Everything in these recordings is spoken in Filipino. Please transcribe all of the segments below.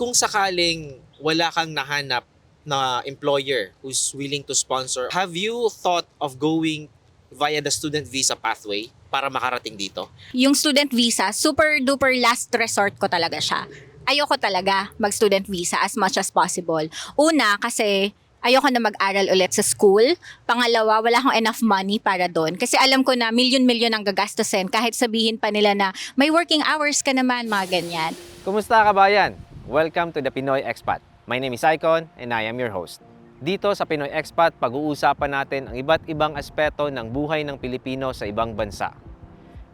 kung sakaling wala kang nahanap na employer who's willing to sponsor, have you thought of going via the student visa pathway para makarating dito? Yung student visa, super duper last resort ko talaga siya. Ayoko talaga mag-student visa as much as possible. Una, kasi ayoko na mag-aral ulit sa school. Pangalawa, wala akong enough money para doon. Kasi alam ko na milyon-milyon ang gagastusin kahit sabihin pa nila na may working hours ka naman, mga ganyan. Kumusta kabayan? Welcome to the Pinoy Expat. My name is Icon and I am your host. Dito sa Pinoy Expat, pag-uusapan natin ang iba't ibang aspeto ng buhay ng Pilipino sa ibang bansa.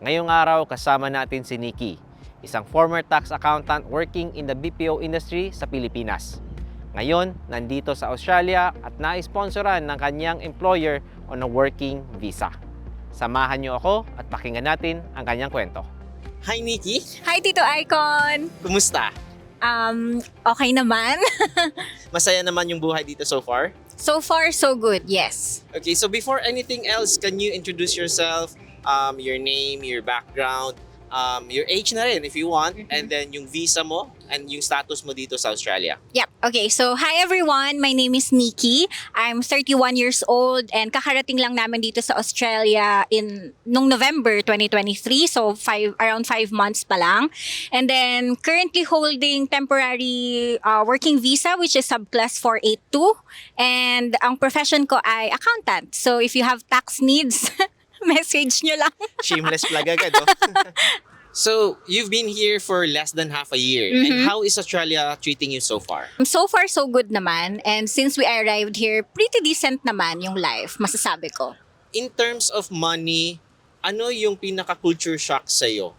Ngayong araw, kasama natin si Nikki, isang former tax accountant working in the BPO industry sa Pilipinas. Ngayon, nandito sa Australia at na-sponsoran ng kanyang employer on a working visa. Samahan niyo ako at pakinggan natin ang kanyang kwento. Hi, Nikki! Hi, Tito Icon! Kumusta? Okay naman. Masaya naman yung buhay dito so far? So far, so good, yes. Okay, so before anything else, can you introduce yourself, your name, your background, your age na rin if you want, and then yung visa mo and yung status mo dito sa Australia? Yep. Okay. So, hi everyone. My name is Nikki. I'm 31 years old and kakarating lang namin dito sa Australia nung November 2023. So, around 5 months pa lang. And then, currently holding temporary working visa, which is subclass 482. And ang profession ko ay accountant. So, if you have tax needs, message nyo lang. Shameless plug agad, oh. So, you've been here for less than half a year. And how is Australia treating you so far? So far, so good naman. And since we arrived here, pretty decent naman yung life, masasabi ko. In terms of money, ano yung pinaka-culture shock sa'yo?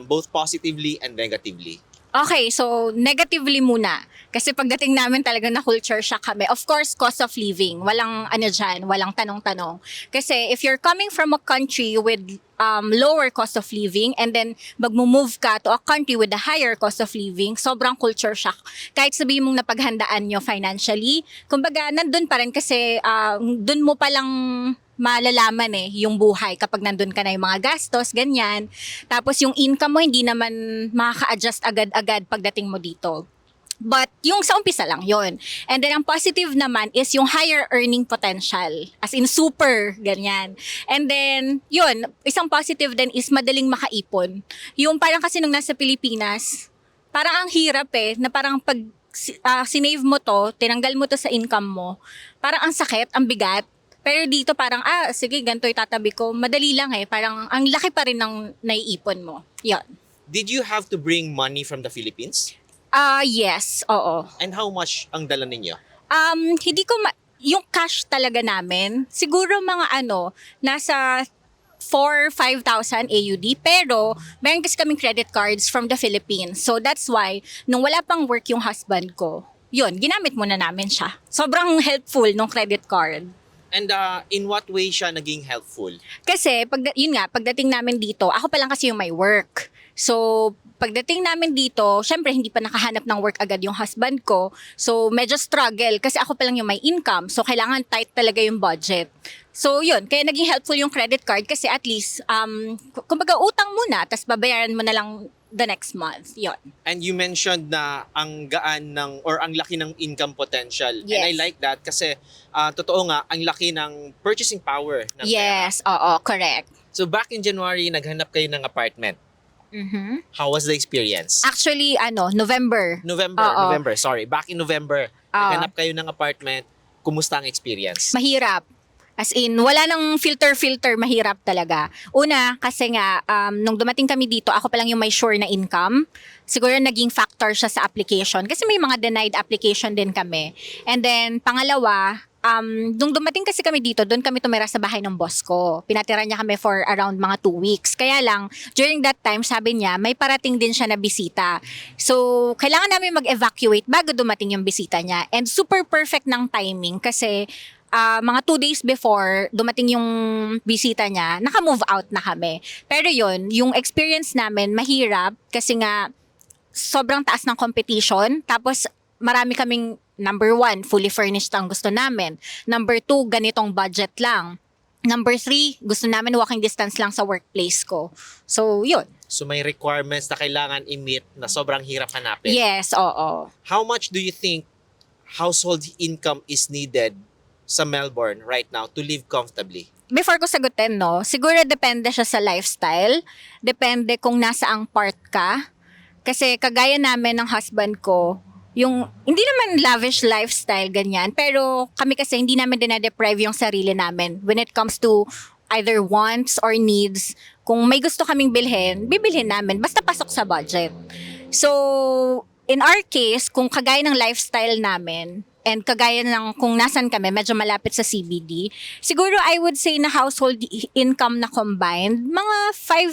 Both positively and negatively. Okay, so negatively muna. Kasi pagdating namin talaga na culture shock kami. Of course, cost of living. Walang ano dyan, walang tanong-tanong. Kasi if you're coming from a country with lower cost of living and then magmo-move ka to a country with a higher cost of living, sobrang culture shock. Kahit sabihin mong napaghandaan nyo financially, kumbaga nandun pa rin kasi dun mo palang malalaman yung buhay kapag nandun ka na yung mga gastos, ganyan. Tapos yung income mo hindi naman makaka-adjust agad-agad pagdating mo dito. But yung sa umpisa lang yon. And then ang positive naman is yung higher earning potential. As in super, ganyan. And then, yun, isang positive din is madaling makaipon. Yung parang kasi nung nasa Pilipinas, parang ang hirap na parang pag sinave mo to, tinanggal mo to sa income mo, parang ang sakit, ang bigat. Pero dito parang, sige, ganito itatabi ko. Madali lang parang ang laki pa rin ng naiipon mo. Yan. Did you have to bring money from the Philippines? Yes, oo. And how much ang dala ninyo? Hindi ko yung cash talaga namin, siguro mga nasa 4,000-5,000 AUD. Pero, meron kasi kaming credit cards from the Philippines. So, that's why, nung wala pang work yung husband ko, yun, ginamit muna namin siya. Sobrang helpful nung credit card. And in what way siya naging helpful? Kasi, pagdating namin dito, ako pa lang kasi yung may work. So, pagdating namin dito, syempre hindi pa nakahanap ng work agad yung husband ko. So, medyo struggle kasi ako pa lang yung may income. So, kailangan tight talaga yung budget. So, yun. Kaya naging helpful yung credit card kasi at least, kumbaga utang muna, tapos babayaran mo na lang the next month. Yun. And you mentioned na ang gaan or ang laki ng income potential. Yes. And I like that kasi totoo nga, ang laki ng purchasing power ng Yes, pera. oo, correct. So back in January, naghanap kayo ng apartment. How was the experience? Actually, November. November, sorry. Back in November, Oo. naghanap kayo ng apartment. Kumusta ang experience? Mahirap. As in, wala nang filter, mahirap talaga. Una, kasi nga, nung dumating kami dito, ako pa lang yung may sure na income. Siguro naging factor siya sa application. Kasi may mga denied application din kami. And then, pangalawa, nung dumating kasi kami dito, doon kami tumira sa bahay ng boss ko. Pinatira niya kami for around mga 2 weeks. Kaya lang, during that time, sabi niya, may parating din siya na bisita. So, kailangan namin mag-evacuate bago dumating yung bisita niya. And super perfect ng timing kasi mga 2 days before dumating yung bisita niya, naka-move out na kami. Pero yun, yung experience namin, mahirap kasi nga sobrang taas ng competition. Tapos marami kaming, number 1, fully furnished ang gusto namin. Number 2, ganitong budget lang. Number 3, gusto namin walking distance lang sa workplace ko. So, yun. So may requirements na kailangan i-meet na sobrang hirap hanapin. Yes, oo. How much do you think household income is needed sa Melbourne right now to live comfortably? Before ko sagutin, no, siguro depende siya sa lifestyle. Depende kung nasaang part ka. Kasi kagaya namin ng husband ko, yung hindi naman lavish lifestyle ganyan, pero kami kasi hindi namin dinadeprive yung sarili namin when it comes to either wants or needs. Kung may gusto kaming bilhin, bibilhin namin basta pasok sa budget. So, in our case, kung kagaya ng lifestyle namin and kagaya ng kung nasan kami, medyo malapit sa CBD, siguro I would say na household income na combined, mga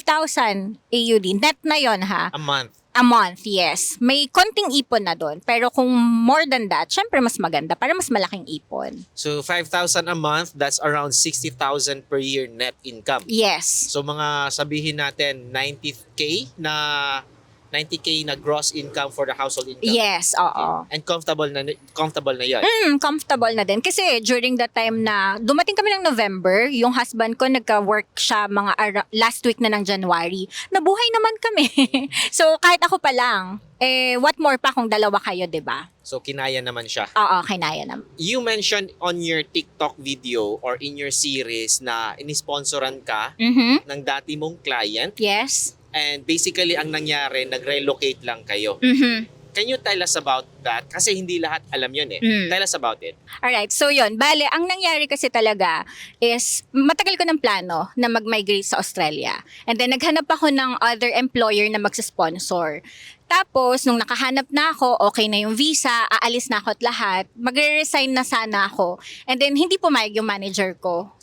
5,000 AUD. Net na yon ha. A month. A month, yes. May konting ipon na doon. Pero kung more than that, syempre mas maganda para mas malaking ipon. So 5,000 a month, that's around 60,000 per year net income. Yes. So mga sabihin natin 90k na gross income for the household income. Yes, oo. And comfortable na 'yon. Comfortable na din. Kasi during that time na dumating kami ng November, yung husband ko nagka-work siya mga last week na ng January. Nabuhay naman kami. So kahit ako pa lang, what more pa kung dalawa kayo, 'di ba? So kinaya naman siya. Oo, kinaya naman. You mentioned on your TikTok video or in your series na inisponsoran ka Mhm. ng dati mong client Yes. and basically ang nangyari, nag-relocate lang kayo. Mhm. Can you tell us about that? Kasi hindi lahat alam yun eh. Tell us about it. Alright, so yun. Bale, ang nangyari kasi talaga is matagal ko ng plano na mag-migrate sa Australia. And then naghanap ako ng other employer na magsisponsor. Tapos, nung nakahanap na ako, okay na yung visa, aalis na ako at lahat, magre-resign na sana ako. And then, hindi pumayag yung manager ko.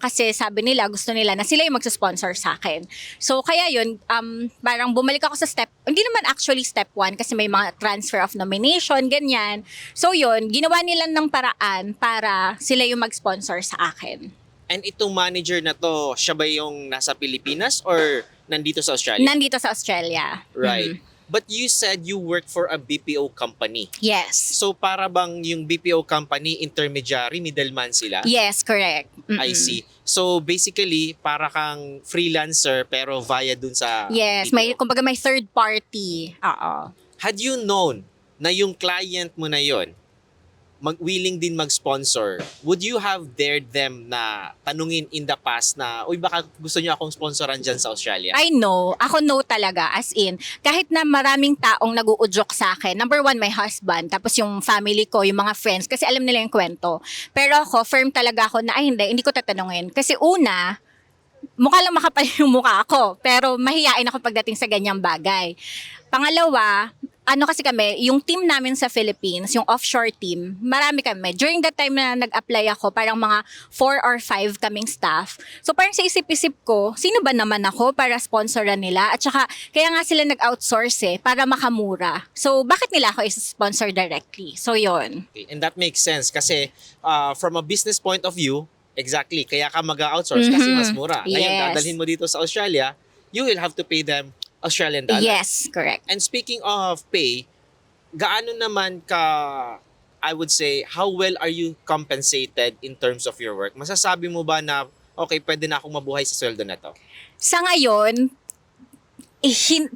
Kasi sabi nila, gusto nila na sila yung magsasponsor sa akin. So, kaya yun, parang bumalik ako sa hindi naman actually step 1 kasi may mga transfer of nomination, ganyan. So, yun, ginawa nila ng paraan para sila yung mag-sponsor sa akin. And itong manager na to, siya ba yung nasa Pilipinas or nandito sa Australia? Nandito sa Australia. Right. Mm. But you said you work for a BPO company. Yes. So para bang yung BPO company, intermediary, middleman sila? Yes, correct. I see. So basically, para kang freelancer pero via dun sa Yes, BPO. kumbaga may third party. Oo. Had you known na yung client mo na yon willing din mag-sponsor, would you have dared them na tanungin in the past na, uy, baka gusto niyo akong sponsoran dyan sa Australia? I know. Ako no talaga. As in, kahit na maraming taong nag-uudyok sa akin. Number 1, my husband. Tapos yung family ko, yung mga friends. Kasi alam nila yung kwento. Pero ako, firm talaga ako na, hindi ko tatanungin. Kasi una, mukha lang makapal yung mukha ako. Pero mahihain ako pagdating sa ganyang bagay. Pangalawa, kasi kami, yung team namin sa Philippines, yung offshore team, marami kami. During that time na nag-apply ako, parang mga 4 or 5 kaming staff. So parang sa isip-isip ko, sino ba naman ako para sponsoran nila? At saka, kaya nga sila nag-outsource para makamura. So bakit nila ako is-sponsor directly? So yun. Okay. And that makes sense kasi from a business point of view, exactly, kaya ka mag-outsource kasi mas mura. Ngayon, Yes. dadalhin mo dito sa Australia, you will have to pay them Australian dollars. Yes, correct. And speaking of pay, gaano naman I would say, how well are you compensated in terms of your work? Masasabi mo ba na, okay, pwede na akong mabuhay sa sweldo na to? Sa ngayon,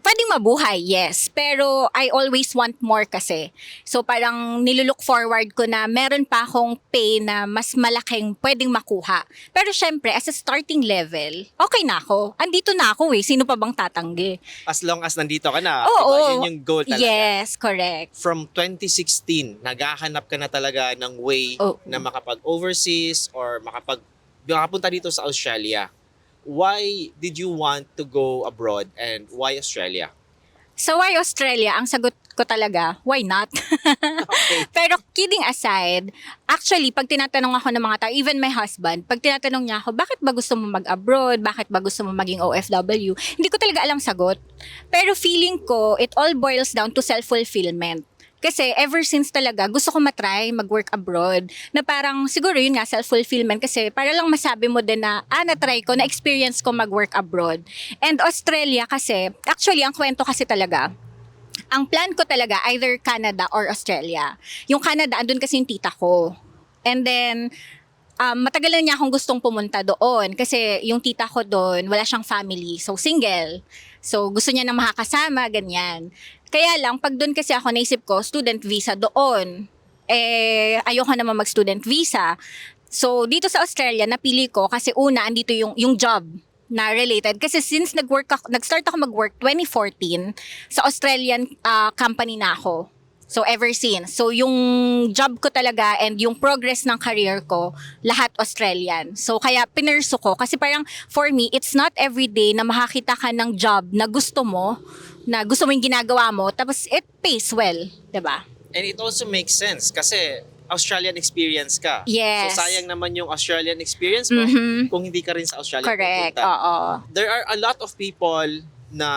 pwedeng mabuhay, yes. Pero I always want more kasi. So parang nilulook forward ko na meron pa akong pay na mas malaking pwedeng makuha. Pero syempre, as a starting level, okay na ako. Andito na ako Sino pa bang tatanggi? As long as nandito ka na, Oo. diba? Yun yung goal talaga. Yes, correct. From 2016, naghahanap ka na talaga ng way na makapag-overseas or makapunta dito sa Australia. Why did you want to go abroad and why Australia? So why Australia? Ang sagot ko talaga, why not? Okay. Pero kidding aside, actually, pag tinatanong ako ng mga tao, even my husband, pag tinatanong niya ako, bakit ba gusto mo mag-abroad? Bakit ba gusto mo maging OFW? Hindi ko talaga alam sagot. Pero feeling ko, it all boils down to self-fulfillment. Kasi ever since talaga, gusto ko matry mag-work abroad. Na parang, siguro yun nga, self-fulfillment. Kasi para lang masabi mo din na, na-try ko, na-experience ko mag-work abroad. And Australia kasi, actually, ang kwento kasi talaga, ang plan ko talaga, either Canada or Australia. Yung Canada, andun kasi yung tita ko. And then, matagal na niya akong gustong pumunta doon kasi yung tita ko doon, wala siyang family, so single. So gusto niya na makakasama, ganyan. Kaya lang, pag doon kasi ako naisip ko, student visa doon. Ayoko naman mag-student visa. So dito sa Australia, napili ko kasi una, andito yung job na related. Kasi since nag-start ako mag-work 2014, sa Australian company na ako. So ever since. So yung job ko talaga and yung progress ng career ko, lahat Australian. So kaya pinursu ko kasi parang for me, it's not everyday na makakita ka ng job na gusto mo yung ginagawa mo, tapos it pays well, 'di ba? And it also makes sense kasi Australian experience ka. Yes. So sayang naman yung Australian experience mo kung hindi ka rin sa Australia Correct. pupunta. Oo. There are a lot of people na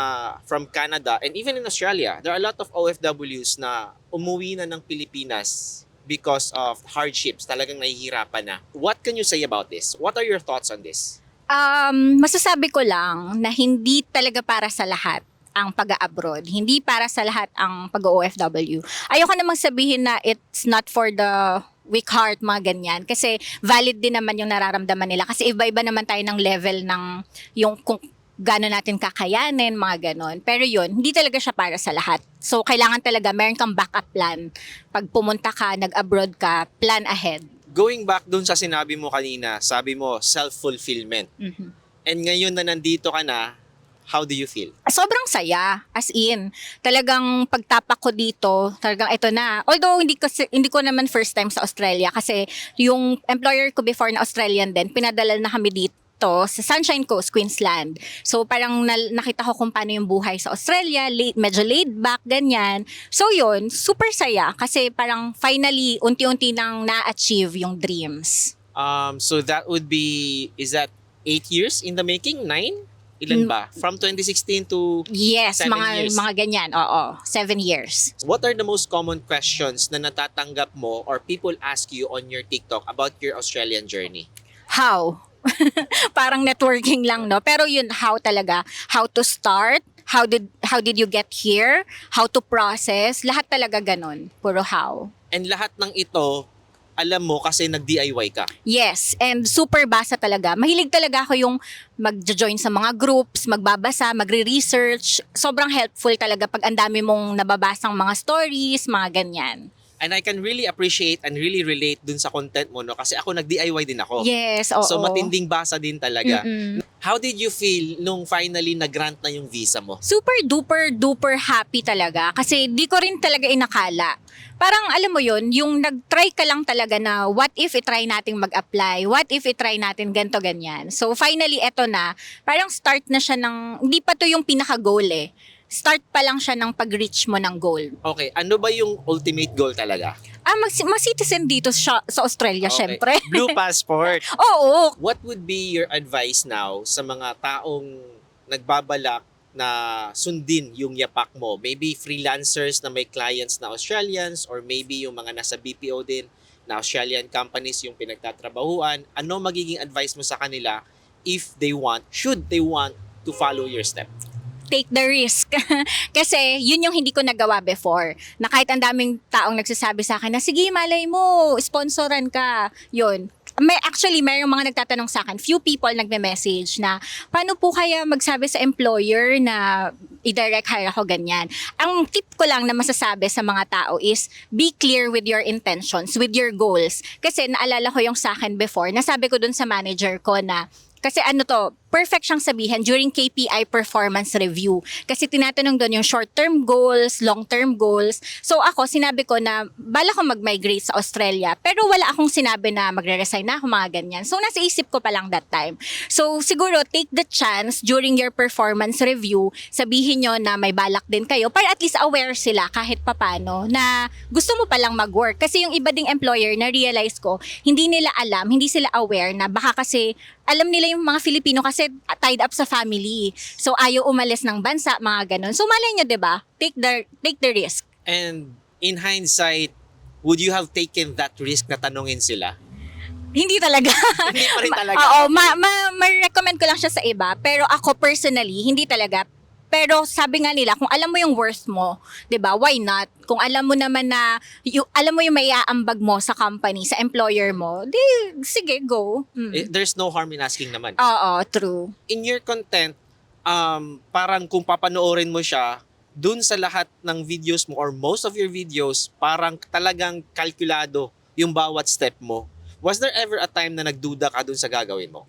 from Canada and even in Australia, there are a lot of OFWs na umuwi na ng Pilipinas because of hardships. Talagang nahihirapan na. What can you say about this? What are your thoughts on this? Masasabi ko lang na hindi talaga para sa lahat ang pag-abroad. Hindi para sa lahat ang pag-OFW. Ayoko namang sabihin na it's not for the weak heart, mga ganyan. Kasi valid din naman yung nararamdaman nila. Kasi iba-iba naman tayo ng level ng yung kung gano'n natin kakayanin, mga ganon. Pero yun, hindi talaga siya para sa lahat. So, kailangan talaga, meron kang backup plan. Pag pumunta ka, nag-abroad ka, plan ahead. Going back dun sa sinabi mo kanina, sabi mo, self-fulfillment. And ngayon na nandito ka na, how do you feel? Sobrang saya, as in. Talagang pagtapak ko dito, talagang ito na. Although hindi ko naman first time sa Australia kasi yung employer ko before na Australian din, pinadala na kami dito sa Sunshine Coast, Queensland. So parang nakita ko kung paano yung buhay sa Australia, medyo laid back, ganyan. So yun, super saya kasi parang finally, unti-unti nang na-achieve yung dreams. So that would be, is that 8 years in the making? 9? Ilan ba? From 2016 to Yes, 7 years. mga ganyan. Oo, 7 years. What are the most common questions na natatanggap mo or people ask you on your TikTok about your Australian journey? How? Parang networking lang, no? Pero yun, how talaga? How to start? How did you get here? How to process? Lahat talaga ganun. Puro how. And lahat ng ito, alam mo kasi nag-DIY ka. Yes, and super basa talaga. Mahilig talaga ako yung mag-join sa mga groups, magbabasa, magre-research. Sobrang helpful talaga pag ang dami mong nababasang mga stories, mga ganyan. And I can really appreciate and really relate dun sa content mo, no? Kasi ako nag-DIY din ako. Yes, oo. So matinding basa din talaga. Mm-mm. How did you feel nung finally nag-grant na yung visa mo? Super duper happy talaga kasi di ko rin talaga inakala. Parang alam mo yun, yung nag-try ka lang talaga na what if i-try nating mag-apply, what if i-try natin ganto ganyan. So finally eto na, parang start na siya ng, hindi pa to yung pinaka-goal eh. Start pa lang siya ng pag-reach mo ng goal. Okay, ano ba yung ultimate goal talaga? Mag-citizen dito sa Australia, syempre. Blue passport. Oo. What would be your advice now sa mga taong nagbabalak na sundin yung yapak mo? Maybe freelancers na may clients na Australians or maybe yung mga nasa BPO din na Australian companies yung pinagtatrabahuan. Ano magiging advice mo sa kanila should they want to follow your step? Take the risk. Kasi yun yung hindi ko nagawa before. Na kahit ang daming taong nagsasabi sa akin na, sige, malay mo, sponsoran ka. Yun. Mayroong mga nagtatanong sa akin, few people nagme-message na, paano po kaya magsabi sa employer na i-direct hire ako ganyan? Ang tip ko lang na masasabi sa mga tao is, be clear with your intentions, with your goals. Kasi naalala ko yung sa akin before, nasabi ko dun sa manager ko na, kasi perfect siyang sabihin during KPI performance review. Kasi tinatanong doon yung short-term goals, long-term goals. So ako, sinabi ko na bala ko mag-migrate sa Australia. Pero wala akong sinabi na magre-resign na ako, mga ganyan. So nasa isip ko pa lang that time. So siguro, take the chance during your performance review, sabihin nyo na may balak din kayo para at least aware sila kahit papano na gusto mo palang mag-work. Kasi yung iba ding employer na realize ko, hindi nila alam, hindi sila aware na baka kasi alam nila yung mga Filipino kasi tied up sa family. So ayaw umalis ng bansa, mga ganun. So malay nyo, 'di ba? Take the risk. And in hindsight, would you have taken that risk na tanungin sila? Hindi talaga. Hindi pa rin talaga. Oo, ma-recommend ko lang siya sa iba. Pero ako personally, hindi talaga. Pero sabi nga nila, kung alam mo yung worth mo, 'di ba? Why not? Kung alam mo naman na alam mo yung maiaambag mo sa company, sa employer mo, di sige, go. There's no harm in asking naman. Oo, true. In your content, parang kung papanoorin mo siya, dun sa lahat ng videos mo or most of your videos, parang talagang kalkulado yung bawat step mo. Was there ever a time na nagduda ka dun sa gagawin mo?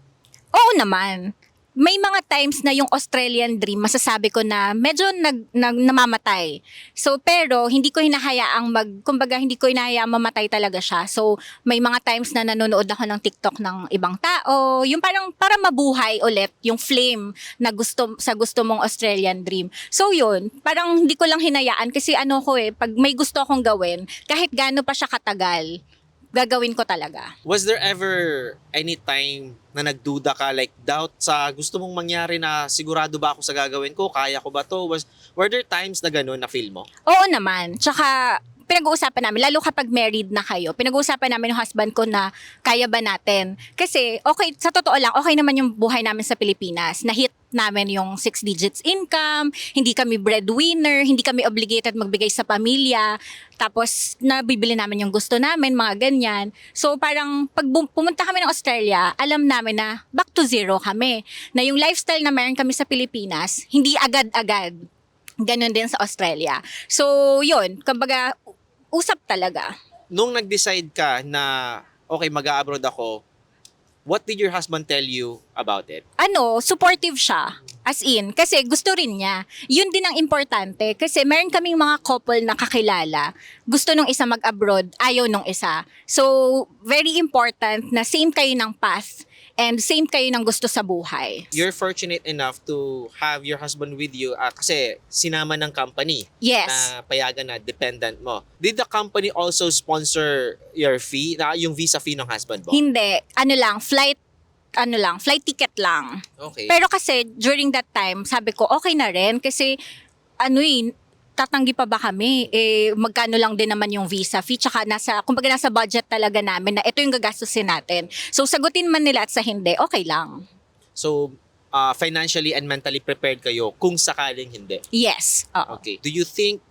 Oo naman. May mga times na yung Australian dream, masasabi ko na medyo namamatay. So, pero hindi ko hinahayaang kumbaga hindi ko hinahayaang mamatay talaga siya. So, may mga times na nanonood ako ng TikTok ng ibang tao, yung parang para mabuhay ulit yung flame na gusto mong Australian dream. So, yun, parang hindi ko lang hinayaan kasi pag may gusto akong gawin, kahit gaano pa siya katagal, gagawin ko talaga. Was there ever any time na nagduda ka, like doubt sa gusto mong mangyari na sigurado ba ako sa gagawin ko? Kaya ko ba to? Were there times na gano'n na feel mo? Oo naman. Tsaka pinag-uusapan namin, lalo kapag married na kayo, pinag-uusapan namin yung husband ko na kaya ba natin. Kasi okay, sa totoo lang, okay naman yung buhay namin sa Pilipinas. Na-hit namin yung 6 digits income, hindi kami breadwinner, hindi kami obligated magbigay sa pamilya, tapos nabibili namin yung gusto namin, mga ganyan. So parang pag pumunta kami ng Australia, alam namin na back to zero kami. Na yung lifestyle na meron kami sa Pilipinas, hindi agad-agad. Ganon din sa Australia. So yun, kumbaga, usap talaga. Nung nag-decide ka na, okay, mag-a-abroad ako, what did your husband tell you about it? Supportive siya. As in, kasi gusto rin niya. Yun din ang importante. Kasi meron kaming mga couple na kakilala. Gusto nung isa mag-abroad, ayaw nung isa. So, very important na same kayo ng path and same kayo ng gusto sa buhay. You're fortunate enough to have your husband with you kasi sinama ng company Yes. na payagan na dependent mo. Did the company also sponsor your fee, yung visa fee ng husband mo? Hindi. Flight ticket lang. Okay. Pero kasi during that time, sabi ko okay na rin kasi tatanggi pa ba kami? Magkano lang din naman yung visa fee tsaka kumbaga nasa budget talaga namin na ito yung gagastusin natin. So sagutin man nila at sa hindi, okay lang. So, financially and mentally prepared kayo kung sakaling hindi. Yes. Oo. Okay. Do you think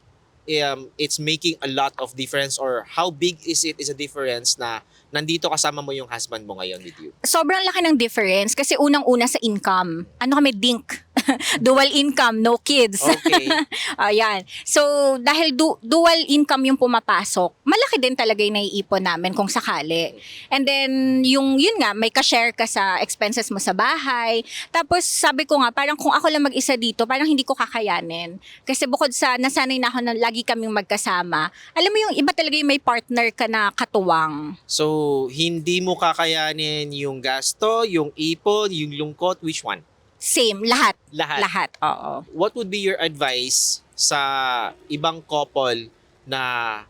it's making a lot of difference or how big is a difference na nandito kasama mo yung husband mo ngayon with you? Sobrang laki ng difference kasi unang-una sa income. Kami dink. Dual income, no kids. Okay. Ayan. So, dahil dual income yung pumapasok, malaki din talaga yung naiipon namin kung sakali. And then, yun nga, may ka-share ka sa expenses mo sa bahay. Tapos, sabi ko nga, parang kung ako lang mag-isa dito, parang hindi ko kakayanin. Kasi bukod sa nasanay na ako na lagi kaming magkasama, alam mo yung iba talaga yung may partner ka na katuwang. So, hindi mo kakayanin yung gasto, yung ipon, yung lungkot, which one? Same, lahat. Lahat. Lahat, oo. What would be your advice sa ibang couple na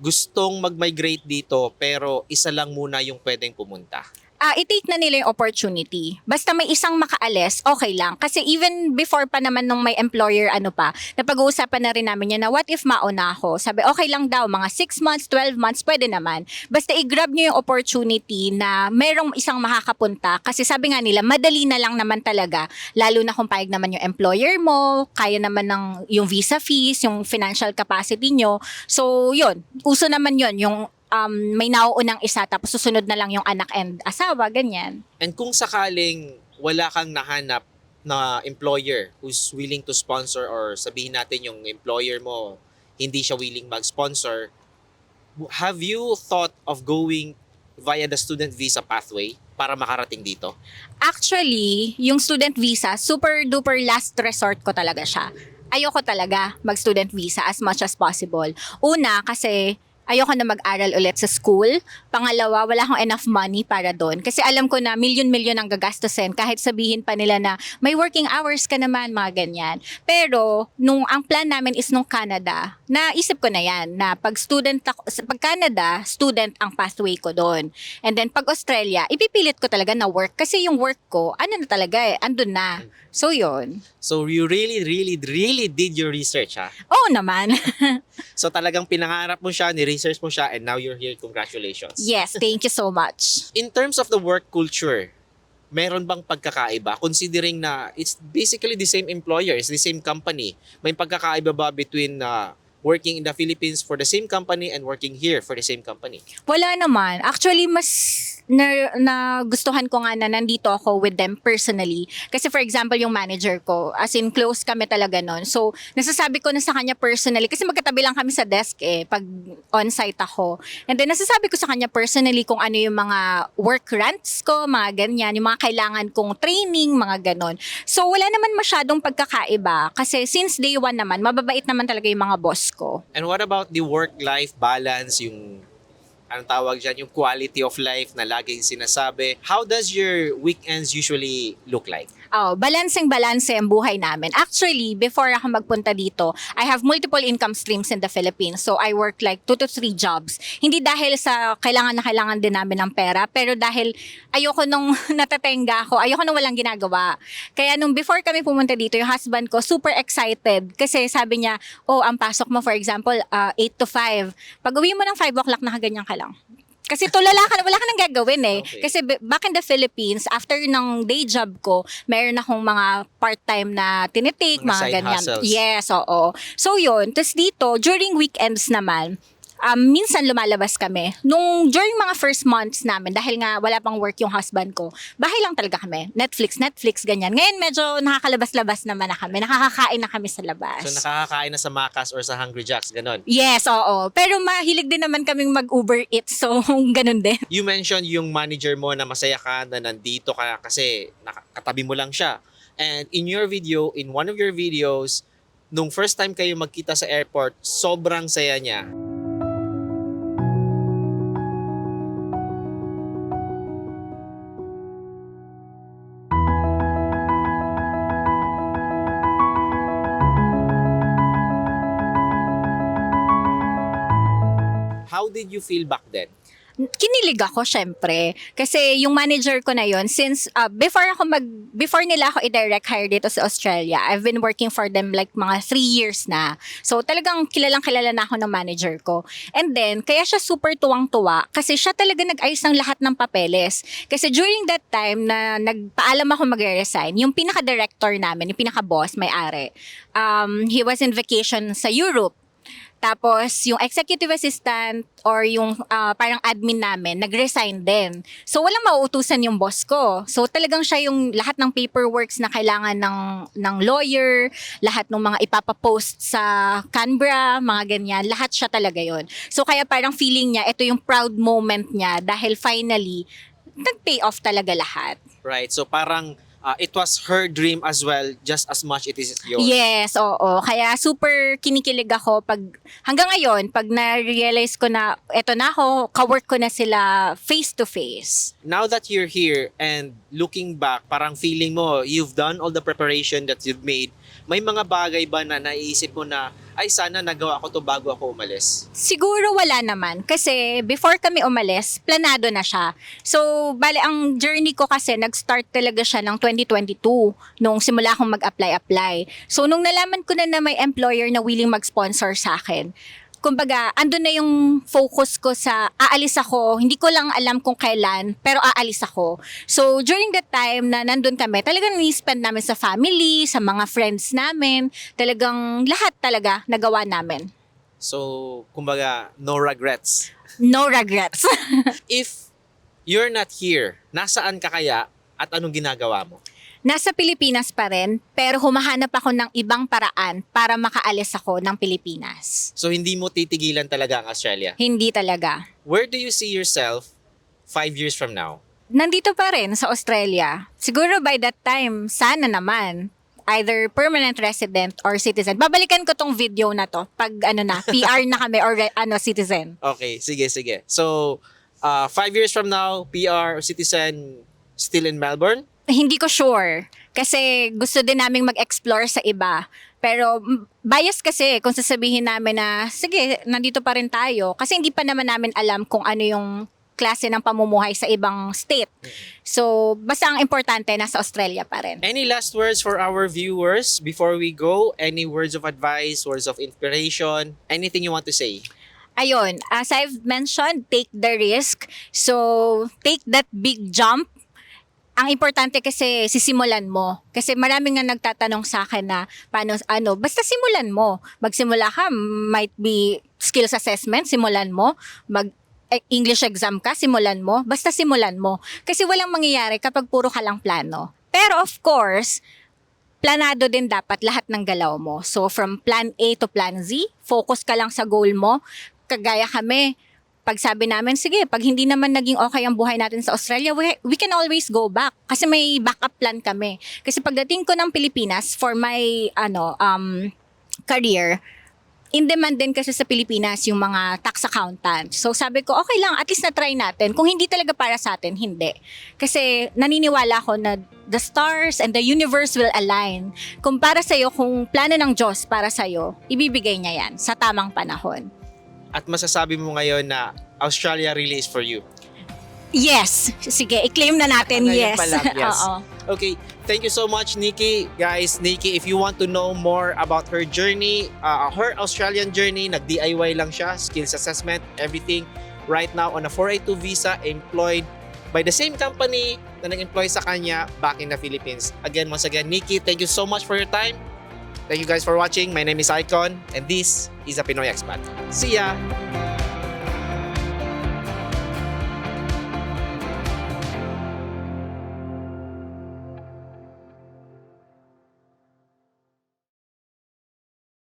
gustong mag-migrate dito pero isa lang muna yung pwedeng pumunta? I-take na nila yung opportunity. Basta may isang makaalis, okay lang. Kasi even before pa naman nung may employer napag-uusapan na rin namin yan na what if mauna ako? Sabi, okay lang daw, mga 6 months, 12 months, pwede naman. Basta i-grab nyo yung opportunity na merong isang makakapunta. Kasi sabi nga nila, madali na lang naman talaga. Lalo na kung payag naman yung employer mo, kaya naman ng yung visa fees, yung financial capacity nyo. So, yun. Uso naman yun, yung may nauunang isa tapos susunod na lang yung anak and asawa, ganyan. And kung sakaling wala kang nahanap na employer who's willing to sponsor or sabihin natin yung employer mo hindi siya willing mag-sponsor, have you thought of going via the student visa pathway para makarating dito? Actually, yung student visa, super duper last resort ko talaga siya. Ayoko talaga mag-student visa as much as possible. Una, kasi ayoko na mag-aral ulit sa school. Pangalawa, wala akong enough money para doon. Kasi alam ko na milyon-milyon ang gagastusin kahit sabihin pa nila na may working hours ka naman, mga ganyan. Pero, ang plan namin is nung Canada, naisip ko na yan, na pag Canada, student ang pathway ko doon. And then pag Australia, ipipilit ko talaga na work. Kasi yung work ko, na talaga andun na. So, yun. So, you really, really, really did your research, ha? Oo naman. So, talagang pinangarap mo siya, ni-research mo siya, and now you're here. Congratulations. Yes, thank you so much. In terms of the work culture, meron bang pagkakaiba considering na it's basically the same employer, it's the same company? May pagkakaiba ba between working in the Philippines for the same company and working here for the same company? Wala naman. Actually, mas na gustuhan ko nga na nandito ako with them personally. Kasi for example, yung manager ko, as in close kami talaga nun. So, nasasabi ko na sa kanya personally, kasi magkatabi lang kami sa desk pag on-site ako. And then, nasasabi ko sa kanya personally kung ano yung mga work rants ko, mga ganyan, yung mga kailangan kong training, mga ganon. So, wala naman masyadong pagkakaiba. Kasi since day one naman, mababait naman talaga yung mga boss ko. And what about the work-life balance, yung anong tawag dyan, yung quality of life na laging sinasabi? How does your weekends usually look like? Balancing-balance ang buhay namin. Actually, before ako magpunta dito, I have multiple income streams in the Philippines. So, I work like 2 to 3 jobs. Hindi dahil sa kailangan na kailangan din namin ng pera, pero dahil ayoko nung natatenga ako, ayoko nung walang ginagawa. Kaya nung before kami pumunta dito, yung husband ko, super excited. Kasi sabi niya, ang pasok mo, for example, 8 to 5. Pag uwi mo ng 5 o'clock, nakaganyan ka lang. Kasi tulala ka, wala ka nang gagawin Okay. Kasi back in the Philippines, after ng day job ko, meron akong mga part-time na tinitake, Mga mga side ganyan. hustles. Yes, oo. So yun, tapos dito, during weekends naman, minsan lumalabas kami. During mga first months namin, dahil nga wala pang work yung husband ko, bahay lang talaga kami. Netflix, ganyan. Ngayon medyo nakakalabas-labas naman na kami. Nakakakain na kami sa labas. So nakakakain na sa Macas or sa Hungry Jacks, ganon. Yes, oo. Pero mahilig din naman kaming mag-Uber Eats, so ganun din. You mentioned yung manager mo na masaya ka na nandito ka kasi katabi mo lang siya. And in your video, in one of your videos, nung first time kayo magkita sa airport, sobrang saya niya. How did you feel back then? Kinilig ako syempre kasi yung manager ko na yon, since before nila ako i-direct hire dito sa Australia, I've been working for them like mga 3 years na. So talagang kilalang kilala na ako ng manager ko. And then kaya siya super tuwang-tuwa kasi siya talaga nag-ayos ng lahat ng papeles. Kasi during that time na nagpaalam ako magre-resign, yung pinaka-director namin, yung pinaka-boss, may-ari, he was in vacation sa Europe. Tapos, yung executive assistant or yung parang admin namin, nag-resign din. So, walang mauutusan yung boss ko. So, talagang siya yung lahat ng paperworks na kailangan ng lawyer, lahat ng mga ipapapost sa Canberra, mga ganyan, lahat siya talaga yon. So, kaya parang feeling niya, ito yung proud moment niya dahil finally, nag-pay off talaga lahat. Right? So parang it was her dream as well, just as much it is yours. Yes, oo. Kaya super kinikilig ako hanggang ngayon, pag na-realize ko na eto na ako, kawork ko na sila face to face. Now that you're here and looking back, parang feeling mo, you've done all the preparation that you've made, may mga bagay ba na naiisip mo na, ay sana nagawa ko to bago ako umalis? Siguro wala naman. Kasi before kami umalis, planado na siya. So, bale, ang journey ko kasi, nag-start talaga siya ng 2022, nung simula akong mag-apply. So, nung nalaman ko na may employer na willing mag-sponsor sa akin, kumbaga, andun na yung focus ko sa aalis ako. Hindi ko lang alam kung kailan, pero aalis ako. So, during that time na nandun kami, talagang ni-spend namin sa family, sa mga friends namin. Talagang lahat talaga nagawa namin. So, kumbaga, no regrets. No regrets. If you're not here, nasaan ka kaya at anong ginagawa mo? Nasa Pilipinas pa rin, pero humahanap ako ng ibang paraan para makaalis ako ng Pilipinas. So, hindi mo titigilan talaga ang Australia. Hindi talaga. Where do you see yourself 5 years from now? Nandito pa rin sa Australia. Siguro by that time, sana naman, either permanent resident or citizen. Babalikan ko tong video na to pag PR na kami or citizen. Okay, sige. So, 5 years from now, PR or citizen still in Melbourne? Hindi ko sure. Kasi gusto din naming mag-explore sa iba. Pero bias kasi kung sasabihin namin na, sige, nandito pa rin tayo. Kasi hindi pa naman namin alam kung ano yung klase ng pamumuhay sa ibang state. So, basta ang importante, nasa Australia pa rin. Any last words for our viewers before we go? Any words of advice, words of inspiration? Anything you want to say? Ayun, as I've mentioned, take the risk. So, take that big jump. ang importante kasi sisimulan mo. Kasi marami nga nagtatanong sa akin na paano, basta simulan mo. Magsimula ka, might be skills assessment, simulan mo. English exam ka, simulan mo. Basta simulan mo. Kasi walang mangyayari kapag puro ka lang plano. Pero of course, planado din dapat lahat ng galaw mo. So from plan A to plan Z, focus ka lang sa goal mo. Kagaya kami, pag sabi namin, sige, pag hindi naman naging okay ang buhay natin sa Australia, we can always go back. Kasi may backup plan kami. Kasi pagdating ko ng Pilipinas, for my career, in demand din kasi sa Pilipinas yung mga tax accountant. So sabi ko, okay lang, at least na-try natin. Kung hindi talaga para sa atin, hindi. Kasi naniniwala ako na the stars and the universe will align. Kung para sa'yo, kung plano ng Diyos para sa'yo, ibibigay niya yan sa tamang panahon. At masasabi mo ngayon na Australia really is for you. Yes. Sige, i-claim na natin, Ngayon yes. pa lang, yes. Oo. Okay, thank you so much, Nikki. Guys, Nikki, if you want to know more about her journey, her Australian journey, nag-DIY lang siya, skills assessment, everything. Right now, on a 482 visa, employed by the same company na nag-employ sa kanya back in the Philippines. Again, once again, Nikki, thank you so much for your time. Thank you guys for watching. My name is Icon, and this is a Pinoy Expat. See ya!